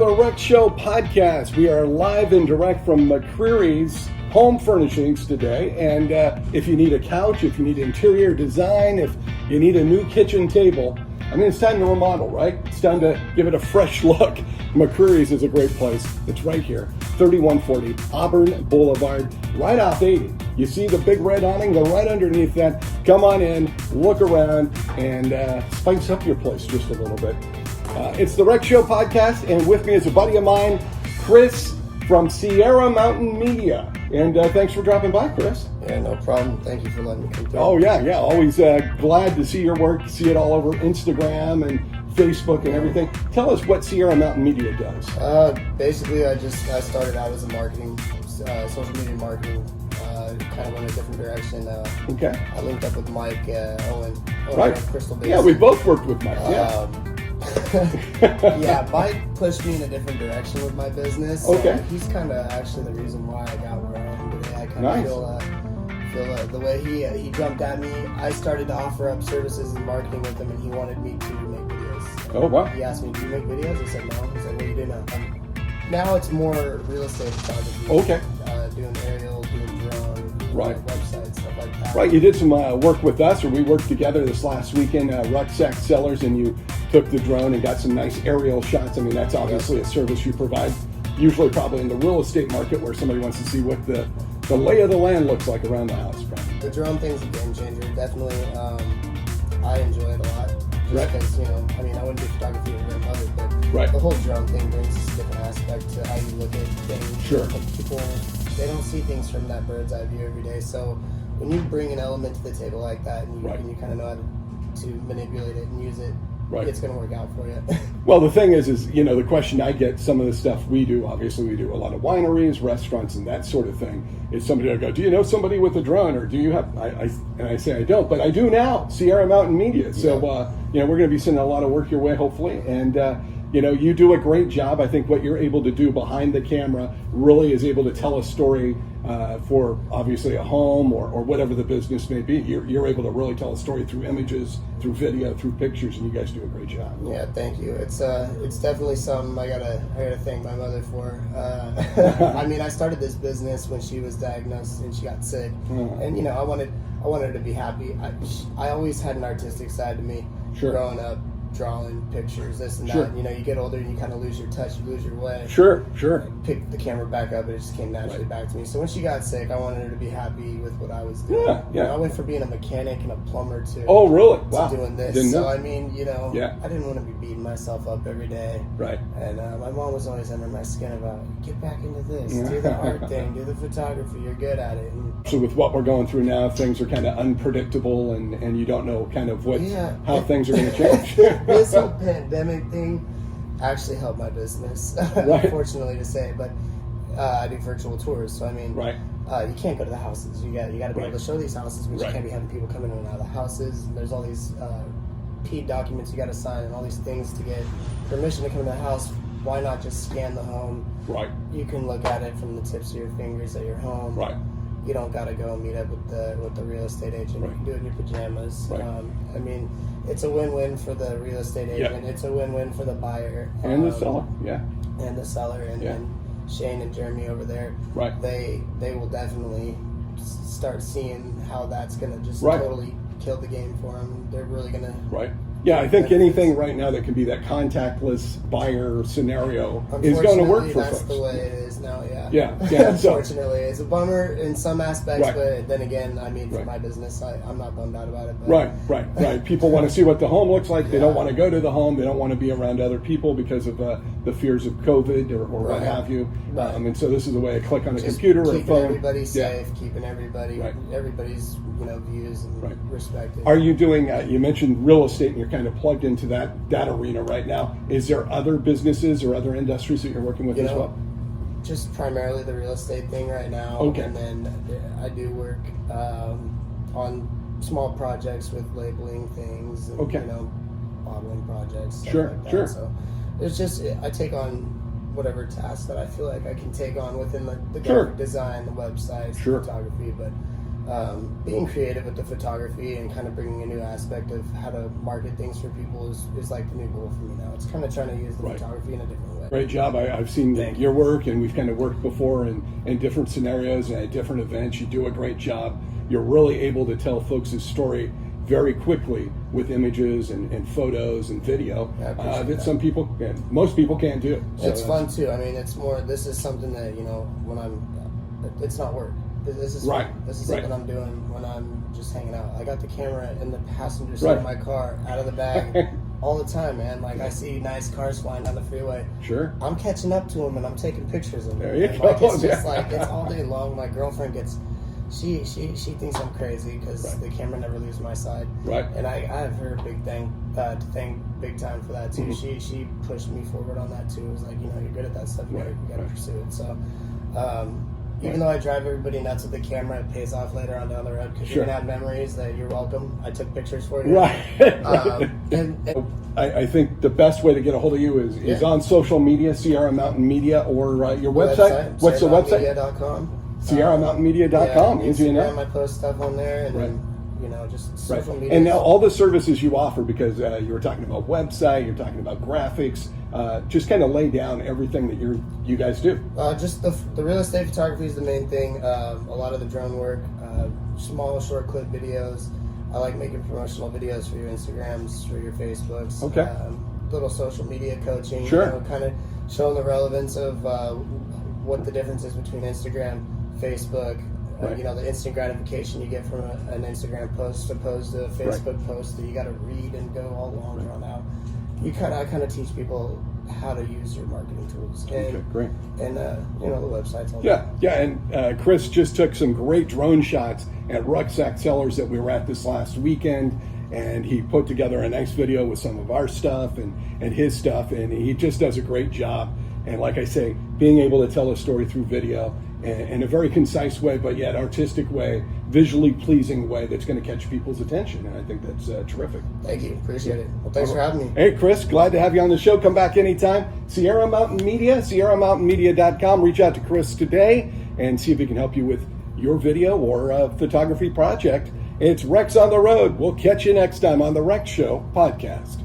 The Rec Show podcast. We are live and direct from McCreary's Home Furnishings today. And if you need a couch, if you need interior design, if you need a new kitchen table, I mean, it's time to remodel, right? It's time to give it a fresh look. McCreary's is a great place. It's right here, 3140 Auburn Boulevard, right off 80. You see the big red awning? They're right underneath that. Come on in, look around, and spice up your place just a little bit. It's the Rec Show podcast, and with me is a buddy of mine, Chris from Sierra Mountain Media. And thanks for dropping by, Chris. Yeah, no problem. Thank you for letting me come through. Oh, yeah. Always glad to see your work, see it all over Instagram and Facebook and everything. Tell us what Sierra Mountain Media does. Basically, I started out as a marketing, social media marketing, kind of went a different direction. Okay. I linked up with Mike Owen Right. of Crystal Base. Yeah, we both worked with Mike. Yeah, Mike pushed me in a different direction with my business. Okay. He's kind of actually the reason why I got where I am today. I kind Nice. of feel the way he jumped at me. I started to offer up services and marketing with him, and he wanted me to make videos. Oh, wow. He asked me, "Do you make videos?" I said, "No." He said, "What do you do now?" Now it's more real estate photography. Okay. Doing aerial, doing drone, Right. websites, stuff like that. Right, you did some work with us, or we worked together this last weekend, Rucksack Sellers, and you took the drone and got some nice aerial shots. I mean, that's obviously a service you provide, usually probably in the real estate market where somebody wants to see what the lay of the land looks like around the house. Probably. The drone thing's a game changer. Definitely, I enjoy it a lot. Just Right. because, I wouldn't do photography if I didn't love it, but Right. the whole drone thing brings a different aspect to how you look at things. Sure. Like people, they don't see things from that bird's eye view every day. So when you bring an element to the table like that, and Right. you kind of know how to manipulate it and use it, Right. it's going to work out for you. Well, the thing is, the question I get, some of the stuff we do, obviously we do a lot of wineries, restaurants, and that sort of thing, is somebody will go, "Do you know somebody with a drone?" Or "Do you have," and I say I don't, but I do now, Sierra Mountain Media. So, we're going to be sending a lot of work your way, hopefully, and, you do a great job. I think what you're able to do behind the camera really is able to tell a story for obviously a home or whatever the business may be. You're able to really tell a story through images, through video, through pictures, and you guys do a great job. Yeah, thank you. It's definitely something I gotta thank my mother for. I started this business when she was diagnosed and she got sick, and I wanted her to be happy. I always had an artistic side to me. Sure. Growing up, drawing pictures, this and Sure. that. You get older and you kind of lose your touch, you lose your way. Sure. Pick the camera back up, it just came naturally back to me. So when she got sick, I wanted her to be happy with what I was doing. Yeah. I went from being a mechanic and a plumber to Oh, really? Wow. doing this. Didn't know. So Yeah. I didn't want to be beating myself up every day. Right. And my mom was always under my skin about, get back into this, do the art thing, do the photography, you're good at it. And So with what we're going through now, things are kind of unpredictable, and you don't know kind of how things are going to change. This whole pandemic thing actually helped my business, Right. unfortunately to say. But I do virtual tours, so Right. You can't go to the houses. You got to be Right. able to show these houses, but Right. you can't be having people coming in and out of the houses. And there's all these P documents you got to sign and all these things to get permission to come to the house. Why not just scan the home? Right. You can look at it from the tips of your fingers at your home. Right. You don't got to go and meet up with the real estate agent. Right. You can do it in your pajamas. Right. It's a win-win for the real estate agent. Yeah. It's a win-win for the buyer And the seller. Yeah. and the seller. And, Yeah. and Shane and Jeremy over there, Right. they will definitely start seeing how that's gonna just Right. totally kill the game for them. They're really gonna. Right. Yeah, I think anything right now that can be that contactless buyer scenario is going to work for that's folks. the way it is now. Yeah. Unfortunately, it's a bummer in some aspects, Right. but then again, for Right. my business, I'm not bummed out about it. But Right. People want to see what the home looks like. They Yeah. don't want to go to the home. They don't want to be around other people because of the fears of COVID or what Right. have you. Right. And so this is a way to click on a Just computer or a keeping phone. everybody Yeah. safe, keeping everybody's Right. views and Right. respected. Are you doing, you mentioned real estate and you're kind of plugged into that arena right now. Is there other businesses or other industries that you're working with as well? Just primarily the real estate thing right now. Okay. And then I do work on small projects with labeling things and, Okay. bottling projects. Stuff Sure, like that. sure. So it's just, I take on whatever tasks that I feel like I can take on within the Sure. graphic design, the websites, Sure. the photography, but being creative with the photography and kind of bringing a new aspect of how to market things for people is like the new goal for me now. It's kind of trying to use the photography in a different way. Great job. I've seen your work, and we've kind of worked before in different scenarios and at different events. You do a great job. You're really able to tell folks' story very quickly with images and photos and video that some people, most people can't do. So it's fun too. I mean, it's more, this is something that, it's not work. This is fun. This is something I'm doing when I'm just hanging out. I got the camera in the passenger seat of my car, out of the bag, all the time, man. Like, I see nice cars flying down the freeway. Sure. I'm catching up to them, and I'm taking pictures of them. There you go. Like, it's just like, it's all day long. My girlfriend gets, she thinks I'm crazy because the camera never leaves my side. Right. And I have her to thank big time for that too. Mm-hmm. She pushed me forward on that too. It was like, you're good at that stuff. You gotta pursue it. So, even though I drive everybody nuts with the camera, it pays off later on down the road because you're gonna have memories that you're welcome. I took pictures for you. Right. I think the best way to get a hold of you is on social media, Sierra Mountain Media, or your website. What's the website? SierraMountainMedia.com. SierraMountainMedia.com. Instagram, I post stuff on there, and then just social media. And now all the services you offer, because you were talking about website, you're talking about graphics, just kind of lay down everything that you guys do. Just the real estate photography is the main thing. A lot of the drone work, small short clip videos. I like making promotional videos for your Instagrams, for your Facebooks. Okay. Little social media coaching. Sure. Kind of showing the relevance of what the difference is between Instagram, Facebook. The instant gratification you get from an Instagram post opposed to a Facebook post that you got to read and go all long drawn out. I kind of teach people how to use your marketing tools. And, okay, great. And the websites. And Chris just took some great drone shots at Rucksack Sellers that we were at this last weekend, and he put together a nice video with some of our stuff and his stuff, and he just does a great job. And like I say, being able to tell a story through video in a very concise way, but yet artistic way, visually pleasing way that's going to catch people's attention. And I think that's terrific. Thank you. Appreciate it. Well, thanks for having me. Hey, Chris, glad to have you on the show. Come back anytime. Sierra Mountain Media, SierraMountainMedia.com. Reach out to Chris today and see if he can help you with your video or photography project. It's Rex on the Road. We'll catch you next time on the Rex Show podcast.